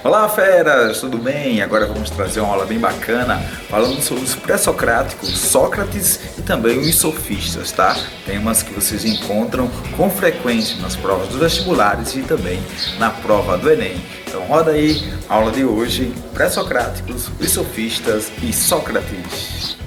Olá, feras, tudo bem? Agora vamos trazer uma aula bem bacana falando sobre os pré-socráticos, Sócrates e também os sofistas, tá? Temas que vocês encontram com frequência nas provas dos vestibulares e também na prova do Enem. Então roda aí a aula de hoje, pré-socráticos, os sofistas e Sócrates.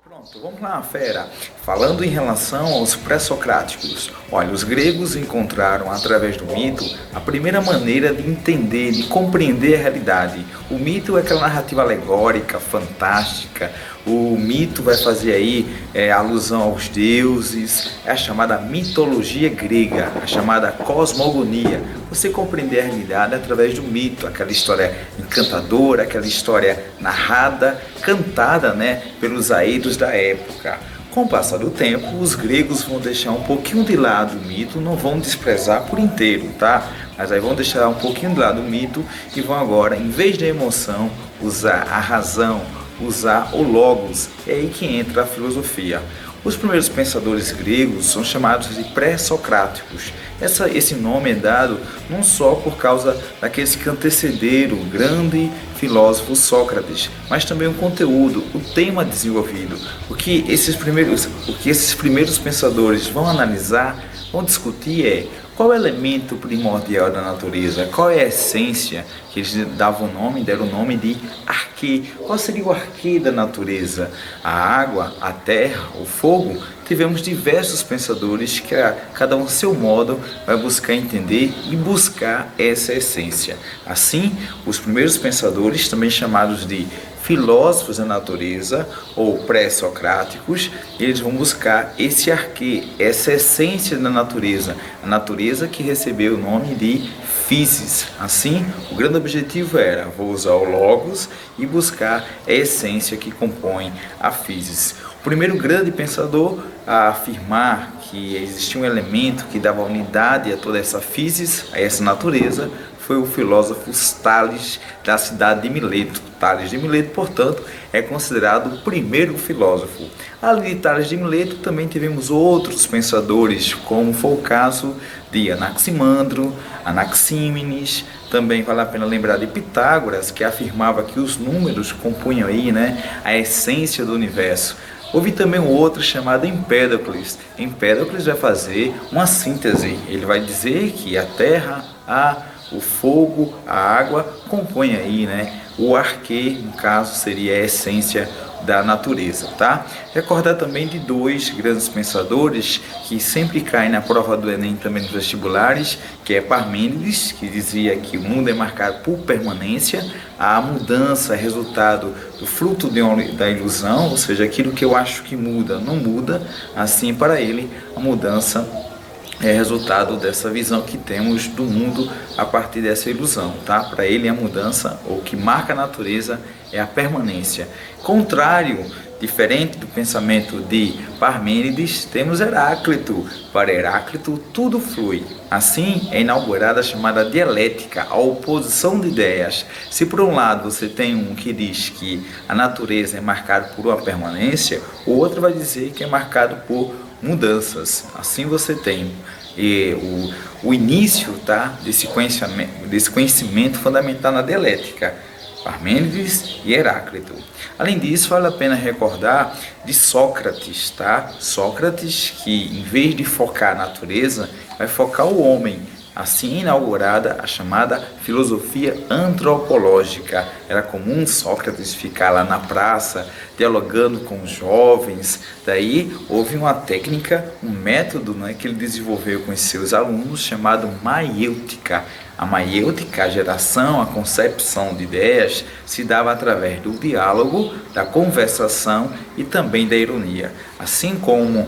Pronto, vamos lá, fera. Falando em relação aos pré-socráticos, olha, os gregos encontraram através do mito a primeira maneira de entender, de compreender a realidade. O mito é aquela narrativa alegórica, fantástica. O mito vai fazer aí alusão aos deuses, é a chamada mitologia grega, a chamada cosmogonia. Você compreender a realidade através do mito, aquela história encantadora, aquela história narrada, cantada, pelos aedos da época. Com o passar do tempo, os gregos vão deixar um pouquinho de lado o mito, não vão desprezar por inteiro, tá? Mas aí vão deixar um pouquinho de lado o mito e vão agora, em vez da emoção, usar a razão, usar o logos. É aí que entra a filosofia. Os primeiros pensadores gregos são chamados de pré-socráticos. Esse nome é dado não só por causa daqueles que antecederam o grande filósofo Sócrates, mas também o conteúdo, o tema desenvolvido. O que esses primeiros pensadores vão analisar, vão discutir é qual é o elemento primordial da natureza, qual é a essência, que eles deram o nome de arquê. Qual seria o arquê da natureza? A água, a terra, o fogo? Tivemos diversos pensadores que, cada um a seu modo, vai buscar entender e buscar essa essência. Assim, os primeiros pensadores, também chamados de filósofos da natureza ou pré-socráticos, eles vão buscar esse arquê, essa essência da natureza, a natureza que recebeu o nome de physis. Assim, o grande objetivo era, vou usar o logos e buscar a essência que compõe a physis. O primeiro grande pensador a afirmar que existia um elemento que dava unidade a toda essa physis, a essa natureza, foi o filósofo Tales, da cidade de Mileto. Tales de Mileto, portanto, é considerado o primeiro filósofo. Além de Tales de Mileto, também tivemos outros pensadores, como foi o caso de Anaximandro, Anaxímenes. Também vale a pena lembrar de Pitágoras, que afirmava que os números compunham aí, a essência do universo. Houve também um outro chamado Empédocles. Empédocles vai fazer uma síntese. Ele vai dizer que a terra, o fogo, a água compõem aí, o arquê, no caso, seria a essência da natureza, tá? Recordar também de dois grandes pensadores que sempre caem na prova do Enem também nos vestibulares, que é Parmênides, que dizia que o mundo é marcado por permanência, a mudança é resultado do fruto da ilusão, ou seja, aquilo que eu acho que muda, não muda. Assim, para ele, a mudança é resultado dessa visão que temos do mundo a partir dessa ilusão, tá? Para ele, a mudança, ou o que marca a natureza, é a permanência. Contrário, diferente do pensamento de Parmênides, temos Heráclito. Para Heráclito, tudo flui. Assim, é inaugurada a chamada dialética, a oposição de ideias. Se por um lado você tem um que diz que a natureza é marcada por uma permanência, o outro vai dizer que é marcado por mudanças. Assim você tem o início, tá, desse conhecimento fundamental na dialética, Parmênides e Heráclito. Além disso, vale a pena recordar de Sócrates, tá? Sócrates, que em vez de focar a natureza, vai focar o homem. Assim inaugurada a chamada filosofia antropológica. Era comum Sócrates ficar lá na praça, dialogando com os jovens. Daí houve uma técnica, um método, que ele desenvolveu com os seus alunos, chamado maiêutica. A maiêutica, a geração, a concepção de ideias, se dava através do diálogo, da conversação e também da ironia. Assim como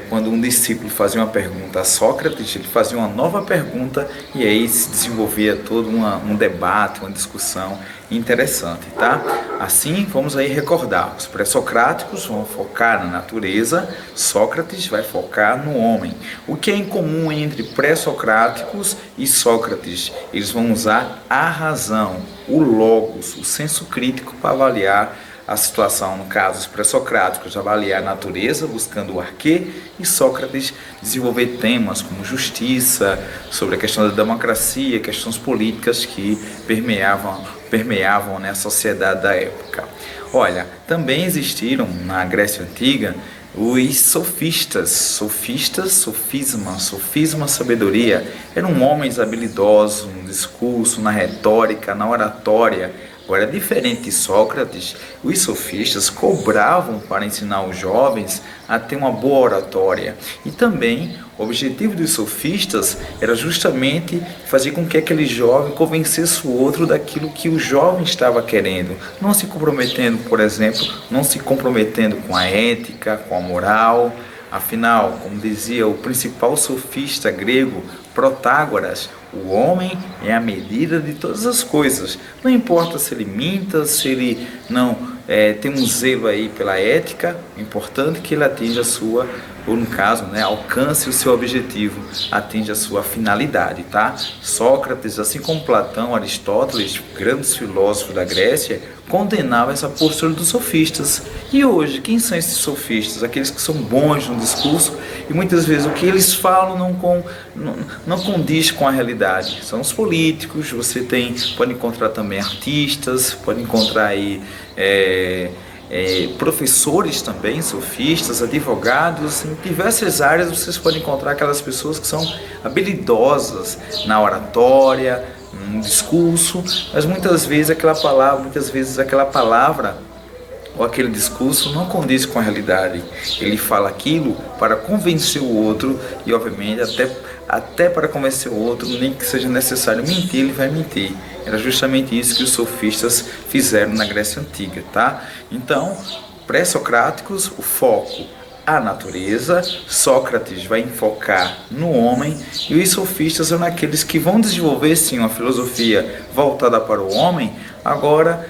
quando um discípulo fazia uma pergunta a Sócrates, ele fazia uma nova pergunta e aí se desenvolvia todo um debate, uma discussão interessante, tá? Assim, vamos aí recordar, os pré-socráticos vão focar na natureza, Sócrates vai focar no homem. O que é em comum entre pré-socráticos e Sócrates? Eles vão usar a razão, o logos, o senso crítico para avaliar a situação, no caso, os pré-socráticos avaliar a natureza, buscando o arquê, e Sócrates desenvolver temas como justiça, sobre a questão da democracia, questões políticas que permeavam, né, a sociedade da época. Olha, também existiram na Grécia Antiga os sofisma, sabedoria. Eram homens habilidosos no discurso, na retórica, na oratória. Agora, diferente de Sócrates, os sofistas cobravam para ensinar os jovens a ter uma boa oratória. E também o objetivo dos sofistas era justamente fazer com que aquele jovem convencesse o outro daquilo que o jovem estava querendo. Não se comprometendo, por exemplo, não se comprometendo com a ética, com a moral. Afinal, como dizia o principal sofista grego, Protágoras, o homem é a medida de todas as coisas. Não importa se ele minta, se ele não tem um zelo aí pela ética, o importante é que ele atinja a sua, ou no caso, né, alcance o seu objetivo, atinja a sua finalidade, tá? Sócrates, assim como Platão, Aristóteles, grandes filósofos da Grécia, condenavam essa postura dos sofistas. E hoje, quem são esses sofistas? Aqueles que são bons no discurso e muitas vezes o que eles falam não condiz com a realidade. São os políticos, você pode encontrar também artistas, pode encontrar aí professores também, sofistas, advogados, em diversas áreas vocês podem encontrar aquelas pessoas que são habilidosas na oratória, no discurso, mas muitas vezes aquela palavra ou aquele discurso não condiz com a realidade. Ele fala aquilo para convencer o outro e, obviamente, até para convencer o outro, nem que seja necessário mentir, ele vai mentir. Era justamente isso que os sofistas fizeram na Grécia Antiga, tá? Então, pré-socráticos, o foco a natureza, Sócrates vai enfocar no homem e os sofistas são aqueles que vão desenvolver sim uma filosofia voltada para o homem, agora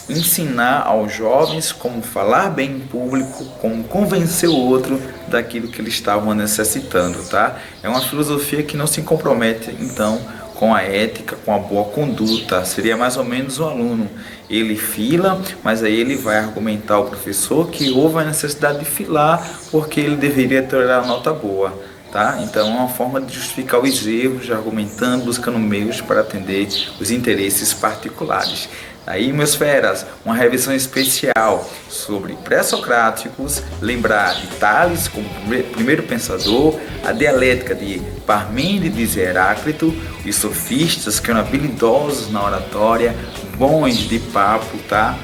ensinar aos jovens como falar bem em público, como convencer o outro daquilo que eles estavam necessitando, tá? É uma filosofia que não se compromete, então, com a ética, com a boa conduta. Seria mais ou menos um aluno. Ele fila, mas aí ele vai argumentar ao professor que houve a necessidade de filar porque ele deveria ter a nota boa. Tá? Então é uma forma de justificar os erros, argumentando, buscando meios para atender os interesses particulares. Aí, meus feras, uma revisão especial sobre pré-socráticos, lembrar de Tales como primeiro pensador, a dialética de Parmênides e Heráclito, os sofistas que eram habilidosos na oratória, bons de papo, tá?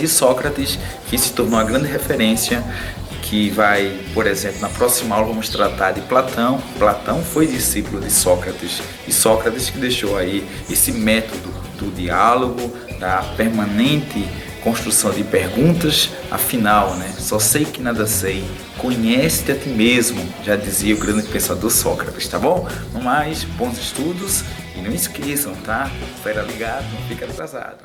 E Sócrates, que se tornou uma grande referência, que vai, por exemplo, na próxima aula vamos tratar de Platão. Platão foi discípulo de Sócrates, e Sócrates que deixou aí esse método do diálogo, da permanente construção de perguntas, afinal, né? Só sei que nada sei, conhece-te a ti mesmo, já dizia o grande pensador Sócrates, tá bom? No mais, bons estudos e não esqueçam, tá? Fera ligado, não fica atrasado.